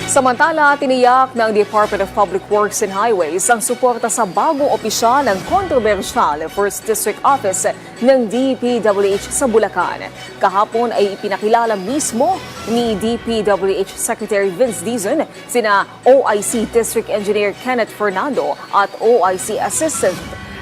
Samantala, tiniyak ng Department of Public Works and Highways ang suporta sa bagong opisyal ng kontrobersyal 1st District Office ng DPWH sa Bulacan. Kahapon ay ipinakilala mismo ni DPWH Secretary Vince Dizon sina OIC District Engineer Kenneth Fernando at OIC Assistant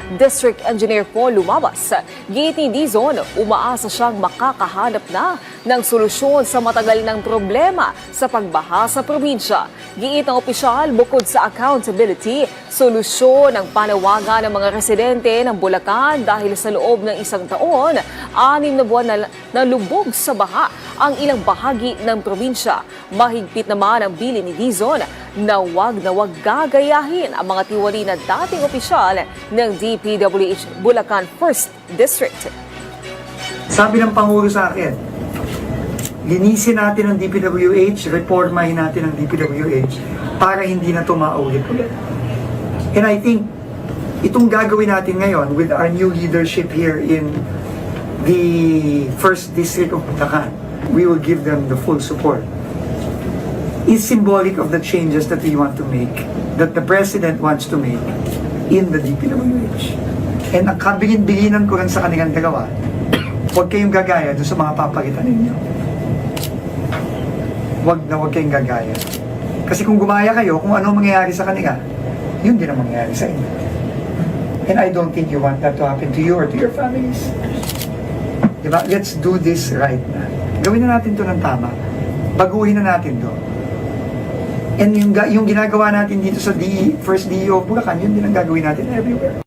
District Engineer Paul Lumabas. Giit ni Dizon, umaasa siyang makakahanap na ng solusyon sa matagal ng problema sa pagbaha sa probinsya. Giit ng opisyal, bukod sa accountability, solusyon ang panawagan ng mga residente ng Bulacan dahil sa loob ng isang taon, 6 na buwan na lubog sa baha ang ilang bahagi ng probinsya. Mahigpit naman ang bilin ni Dizon na wag gagayahin ang mga tiwali na dating opisyal ng DPWH Bulacan 1st District. Sabi ng Pangulo sa akin, linisin natin ang DPWH, reformahin natin ang DPWH para hindi na ito maulit-ulit. And I think, itong gagawin natin ngayon with our new leadership here in the 1st District of Bulacan, we will give them the full support, is symbolic of the changes that we want to make, that the President wants to make in the DPWH. And ang kabigin-biginan ko rin sa kanilang dalawa, huwag kayong gagaya doon sa mga papalitan ninyo. Huwag kayong gagaya. Kasi kung gumaya kayo, kung ano mangyayari sa kanila, yun din ang mangyayari sa inyo. And I don't think you want that to happen to you or to your families. Diba? Let's do this right na. Gawin na natin to ng tama. Baguhin na natin to. And yung ginagawa natin dito sa 1st DEO of Bulacan, yun din ang gagawin natin everywhere.